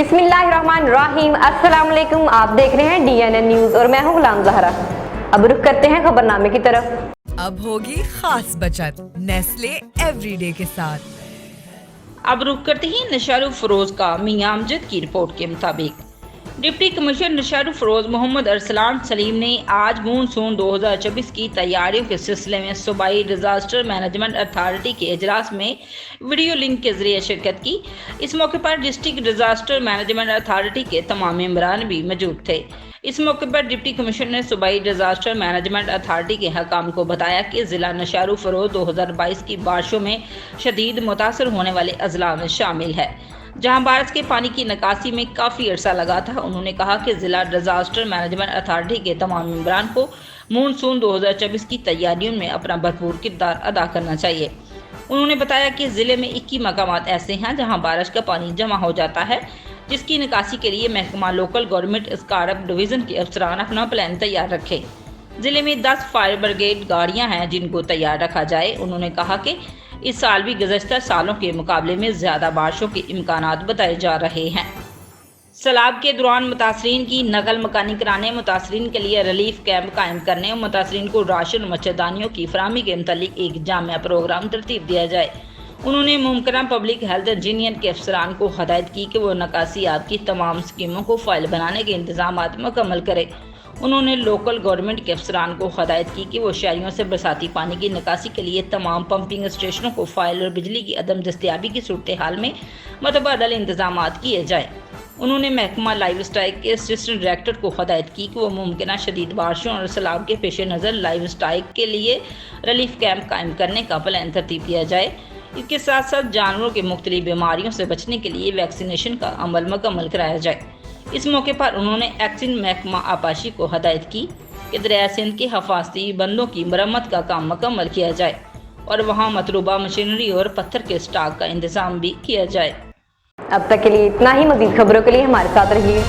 बिस्मिल्लाहिर्रहमानिर्रहीम। अस्सलाम वालेकुम। आप देख रहे हैं DNN न्यूज और मैं हूं गुलाम ज़हरा। अब रुख करते हैं खबरनामे की तरफ। अब होगी खास बचत नेस्ले एवरीडे के साथ। अब रुख करते हैं नशारू फरोज का मियां अमजद की रिपोर्ट के मुताबिक डिप्टी कमिश्नर नशारू फरोज मोहम्मद अरसलान सलीम ने आज मानसून 2024 की तैयारियों के सिलसिले में सूबाई डिजास्टर मैनेजमेंट अथॉरिटी के इजलास में वीडियो लिंक के जरिए शिरकत की। इस मौके पर डिस्ट्रिक्ट डिजास्टर मैनेजमेंट अथॉरिटी के तमाम मेंबरान भी मौजूद थे। इस मौके पर डिप्टी कमिश्नर ने सूबाई डिजास्टर मैनेजमेंट अथॉरिटी के हकाम को बताया कि ज़िला नशारू फरोज 2022 की बारिशों में शदीद मुतासर होने वाले अजला में शामिल है, जहां बारिश के पानी की निकासी में काफ़ी अरसा लगा था। उन्होंने कहा कि ज़िला डिजास्टर मैनेजमेंट अथॉरिटी के तमाम मेंबरान को मानसून 2024 की तैयारियों में अपना भरपूर किरदार अदा करना चाहिए। उन्होंने बताया कि ज़िले में 21 मकामात ऐसे हैं जहां बारिश का पानी जमा हो जाता है, जिसकी निकासी के लिए महकमा लोकल गवर्नमेंट स्कारप डिवीज़न के अफसरान अपना प्लान तैयार रखें। ज़िले में 10 फायर ब्रिगेड गाड़ियाँ हैं जिनको तैयार रखा जाए। उन्होंने कहा कि इस साल भी गुज़श्ता सालों के मुकाबले में ज़्यादा बारिशों के इम्कानात बताए जा रहे हैं। सैलाब के दौरान मुतासरीन की नकल मकानी कराने, मुतासरीन के लिए रिलीफ कैंप कायम करने और मुतासरीन को राशन मच्छरदानियों की फराहमी के मुतालिक एक जामिया प्रोग्राम तरतीब दिया जाए। उन्होंने मुमकिन पब्लिक हेल्थ इंजीनियर के अफसरान को हदायत की कि वो निकासियाब की तमाम स्कीमों को फाइल बनाने के इंतजाम मुकम्मल करे। उन्होंने लोकल गवर्नमेंट के अफसरान को हदायत की कि वो शहरियों से बरसाती पानी की निकासी के लिए तमाम पंपिंग स्टेशनों को फाइल और बिजली की अदम दस्तियाबी की सूरत हाल में मतबादल इंतजाम किए जाए। उन्होंने महकमा लाइव स्टाइक के असिस्टेंट डायरेक्टर को हदायत की कि वो मुमकिन शदीद बारिशों और सैलाब के पेश नज़र लाइव स्टाइक के लिए रिलीफ कैंप कायम करने का प्लान तरतीब दिया जाए। इसके साथ साथ जानवरों के मुख्तलिफ बीमारियों से बचने के लिए वैक्सीनेशन का अमल मुकम्मल कराया जाए। इस मौके पर उन्होंने एक्सिन महकमा आपाशी को हदायत की कि दरिया सिंध के हफाजती बंदों की मरम्मत का काम मुकम्मल किया जाए और वहाँ मतलूबा मशीनरी और पत्थर के स्टॉक का इंतजाम भी किया जाए। अब तक के लिए इतना ही। मज़ीद खबरों के लिए हमारे साथ रहिए।